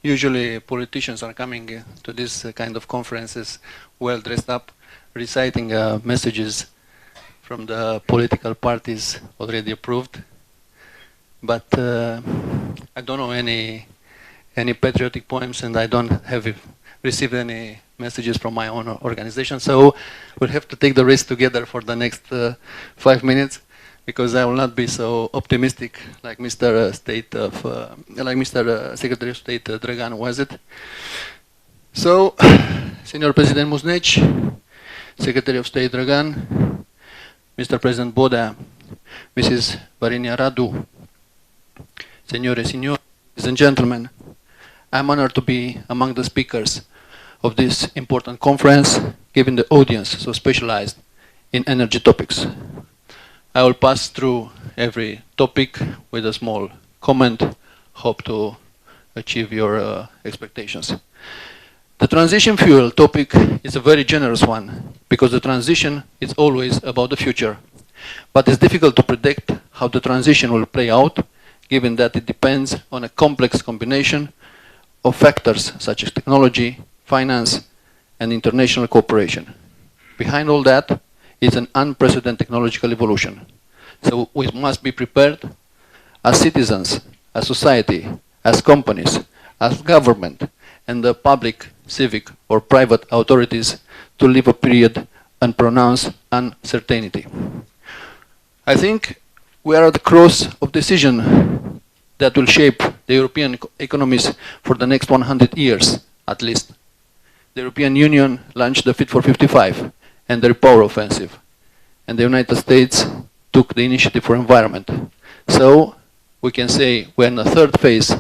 Usually politicians are coming to this kind of conferences well dressed up, reciting messages from the political parties already approved. But I don't know any patriotic poems, and I don't have received any messages from my own organization. So we'll have to take the risk together for the next 5 minutes, because I will not be so optimistic like Mr. Secretary of State Dragan was it. So, Senor President Musneci, Secretary of State Dragan, Mr. President Boda, Mrs. Varinia Radu, Senores, Signor, ladies and gentlemen, I'm honored to be among the speakers of this important conference, given the audience so specialized in energy topics. I will pass through every topic with a small comment, hope to achieve your expectations. The transition fuel topic is a very generous one, because the transition is always about the future. But it's difficult to predict how the transition will play out, given that it depends on a complex combination of factors such as technology, finance, and international cooperation. Behind all that is an unprecedented technological evolution. So we must be prepared as citizens, as society, as companies, as government, and the public, civic, or private authorities to live a period and pronounced uncertainty. I think we are at the cross of decision that will shape the European economies for the next 100 years, at least. The European Union launched the Fit for 55 and the Repower Offensive, and the United States took the initiative for environment. So we can say we're in the third phase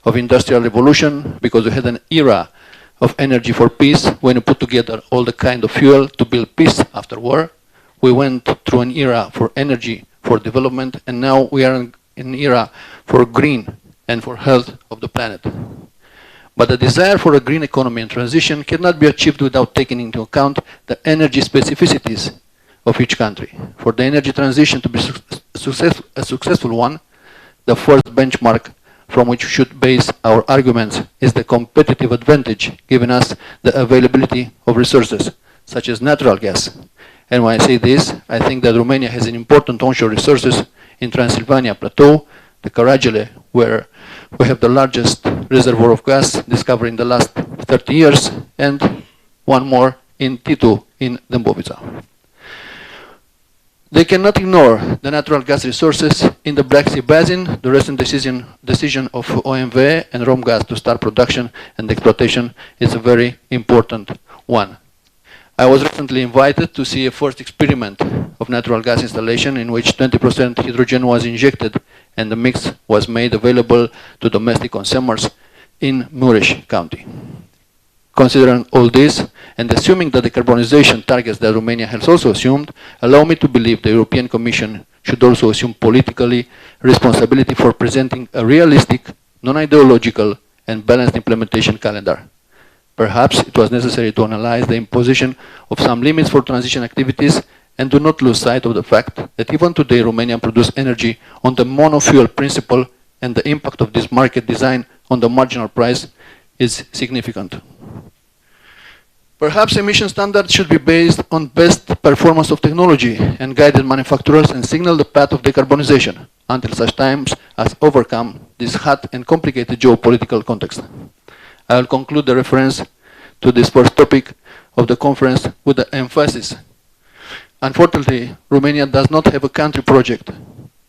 of industrial revolution, because we had an era of energy for peace when we put together all the kind of fuel to build peace after war. We went through an era for energy for development, and now we are in an era for green and for health of the planet. But the desire for a green economy and transition cannot be achieved without taking into account the energy specificities of each country. For the energy transition to be a successful one, the first benchmark from which we should base our arguments is the competitive advantage given us the availability of resources, such as natural gas. And when I say this, I think that Romania has an important onshore resources in Transylvania Plateau, the Caragele, where we have the largest reservoir of gas discovered in the last 30 years, and one more in Titu in Dâmbovița. They cannot ignore the natural gas resources in the Black Sea Basin. The recent decision of OMV and Romgaz to start production and exploitation is a very important one. I was recently invited to see a first experiment of natural gas installation in which 20% hydrogen was injected and the mix was made available to domestic consumers in Mureș County. Considering all this, and assuming the decarbonization targets that Romania has also assumed, allow me to believe the European Commission should also assume politically responsibility for presenting a realistic, non-ideological, and balanced implementation calendar. Perhaps it was necessary to analyze the imposition of some limits for transition activities, and do not lose sight of the fact that even today Romania produces energy on the monofuel principle, and the impact of this market design on the marginal price is significant. Perhaps emission standards should be based on best performance of technology and guided manufacturers and signal the path of decarbonization until such times as overcome this hot and complicated geopolitical context. I will conclude the reference to this first topic of the conference with the emphasis. Unfortunately, Romania does not have a country project,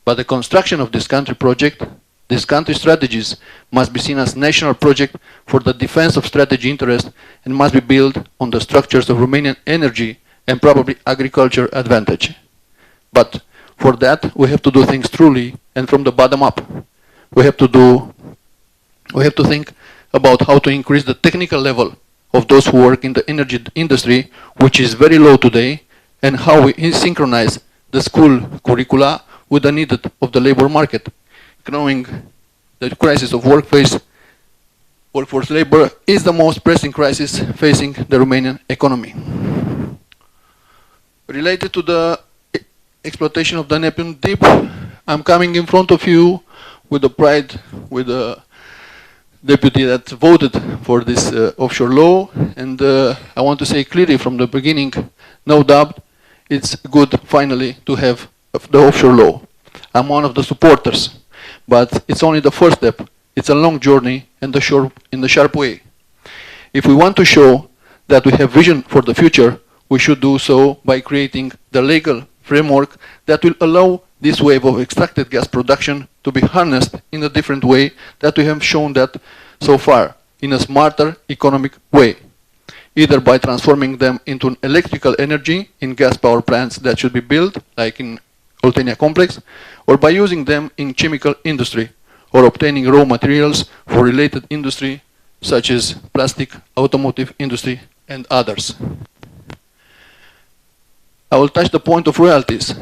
but the construction of this country project, these country strategies, must be seen as national project for the defense of strategy interest and must be built on the structures of Romanian energy and probably agriculture advantage. But for that, we have to do things truly and from the bottom up. We have to think about how to increase the technical level of those who work in the energy industry, which is very low today, and how we synchronize the school curricula with the need of the labor market, knowing the crisis of workforce labor is the most pressing crisis facing the Romanian economy. Related to the exploitation of the Neptune Deep, I'm coming in front of you with the pride, with the deputy that voted for this offshore law, and I want to say clearly from the beginning, no doubt, it's good finally to have the offshore law. I'm one of the supporters, but it's only the first step. It's a long journey and in the sharp way. If we want to show that we have vision for the future, we should do so by creating the legal framework that will allow this wave of extracted gas production to be harnessed in a different way that we have shown that so far, in a smarter economic way, either by transforming them into an electrical energy in gas power plants that should be built, like in Oltenia complex, or by using them in chemical industry, or obtaining raw materials for related industry, such as plastic, automotive industry, and others. I will touch the point of royalties.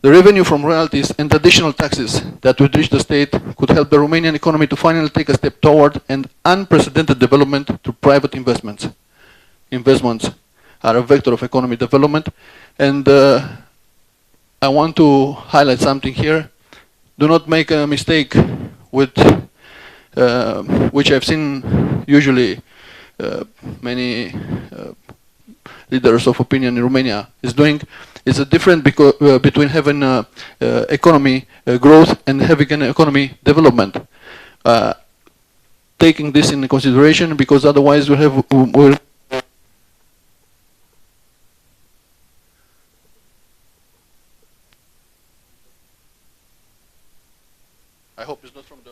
The revenue from royalties and additional taxes that would reach the state could help the Romanian economy to finally take a step toward an unprecedented development through private investments. Investments are a vector of economic development, and I want to highlight something here. Do not make a mistake with which I've seen usually many leaders of opinion in Romania is doing. It's a difference between having economy growth and having an economy development. Taking this into consideration, because otherwise we'll I hope it's not from the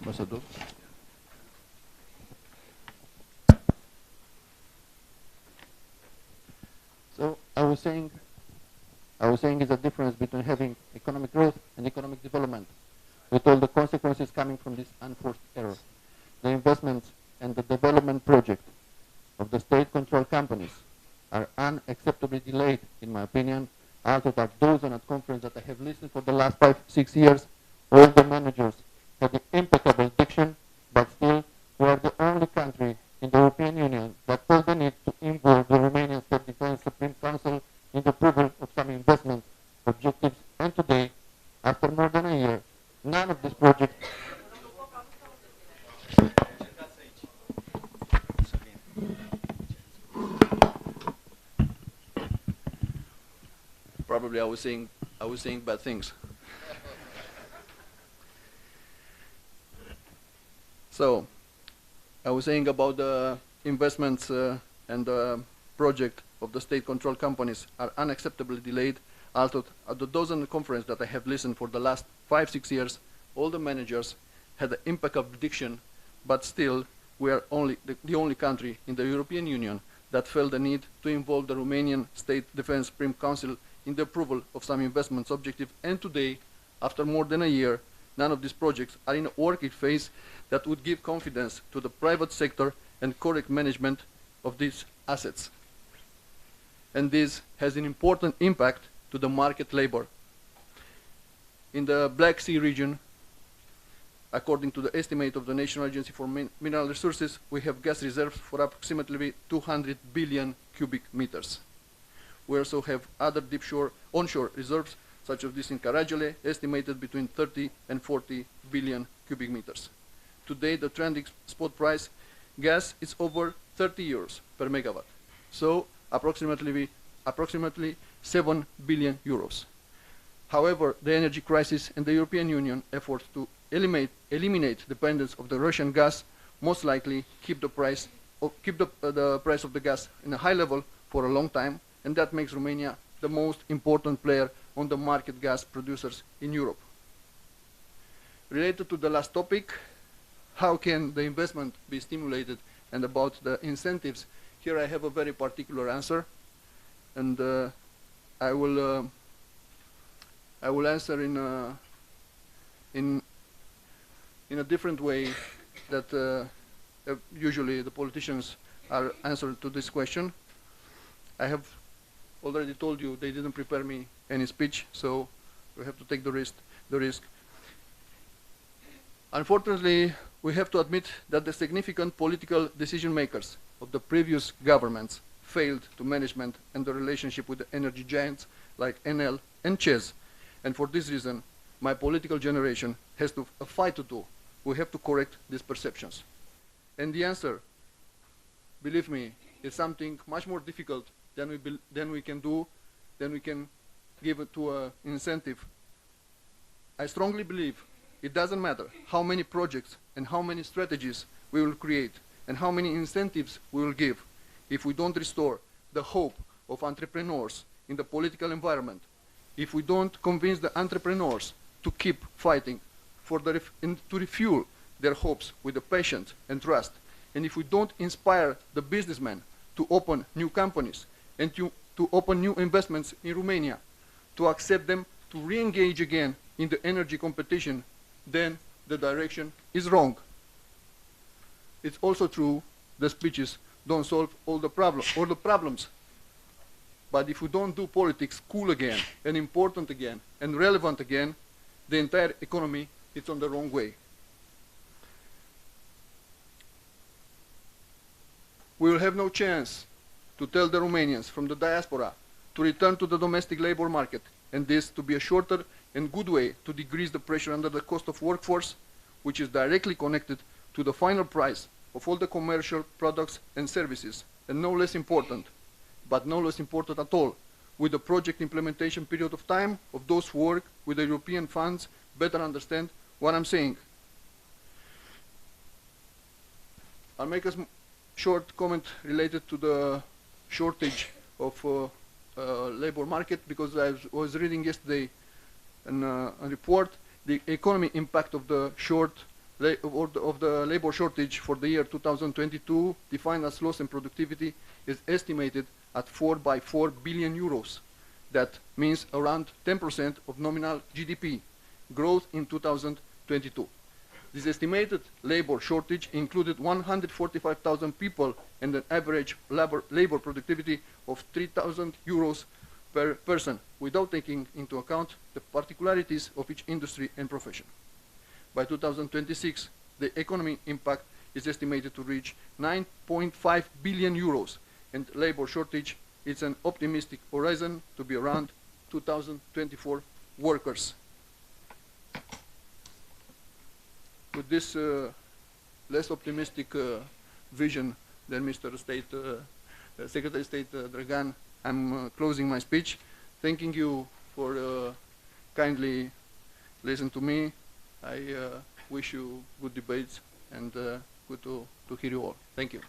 Ambassador. So I was saying it's a difference between having economic growth and economic development, with all the consequences coming from this unforced error. The investments and the development project of the state-controlled companies are unacceptably delayed, in my opinion. Out of that dozen at conference that I have listened for the last 5-6 years, all the managers had the impeccable diction, but still we are the only country in the European Union that felt the need to involve the Romanian State Defense Supreme Council in the approval of some investment objectives, and today, after more than a year, none of these projects probably I was saying bad things. So, I was saying about the investments and the project of the state-controlled companies are unacceptably delayed. Also, at the dozen conference that I have listened for the last 5-6 years, all the managers had the impact of diction, but still we are the only country in the European Union that felt the need to involve the Romanian State Defense Supreme Council in the approval of some investments objective, and today, after more than a year, none of these projects are in a working phase that would give confidence to the private sector and correct management of these assets. And this has an important impact to the market labor. In the Black Sea region, according to the estimate of the National Agency for Mineral Resources, we have gas reserves for approximately 200 billion cubic meters. We also have other onshore reserves, such as this in Caragele, estimated between 30 and 40 billion cubic meters. Today, the trending spot price gas is over 30 euros per megawatt, so approximately 7 billion euros. However, the energy crisis and the European Union efforts to eliminate dependence of the Russian gas most likely keep the price of the gas in a high level for a long time, and that makes Romania the most important player on the market gas producers in Europe. Related to the last topic, how can the investment be stimulated, and about the incentives, here I have a very particular answer, and I will answer in a different way that usually the politicians are answered to this question. I have already told you they didn't prepare me any speech, so We have to take the risk. Unfortunately, we have to admit that the significant political decision makers of the previous governments failed to management and the relationship with the energy giants like Enel and ČEZ. And for this reason, my political generation has a fight to do. We have to correct these perceptions. And the answer, believe me, is something much more difficult than we can give it to an incentive. I strongly believe it doesn't matter how many projects and how many strategies we will create and how many incentives we will give if we don't restore the hope of entrepreneurs in the political environment, if we don't convince the entrepreneurs to keep fighting to refuel their hopes with the patience and trust, and if we don't inspire the businessmen to open new companies and to open new investments in Romania, to accept them to re-engage again in the energy competition, then the direction is wrong. It's also true the speeches don't solve all the problems. But if we don't do politics cool again, and important again, and relevant again, the entire economy is on the wrong way. We will have no chance to tell the Romanians from the diaspora to return to the domestic labor market, and this to be a shorter and good way to decrease the pressure under the cost of workforce, which is directly connected to the final price of all the commercial products and services, and no less important, but no less important at all, with the project implementation period of time of those who work with the European funds better understand what I'm saying. I'll make a short comment related to the shortage of labor market, because I was reading yesterday a report. The economy impact of the labor shortage for the year 2022, defined as loss in productivity, is estimated at 4 billion euros. That means around 10% of nominal GDP growth in 2022. This estimated labor shortage included 145,000 people and an average labor productivity of 3,000 euros per person, without taking into account the particularities of each industry and profession. By 2026, the economy impact is estimated to reach 9.5 billion euros, and labor shortage is an optimistic horizon to be around 2024 workers. With this less optimistic vision than Mr. Secretary of State Dragan, I'm closing my speech, thanking you for kindly listening to me. I wish you good debates and good to hear you all. Thank you.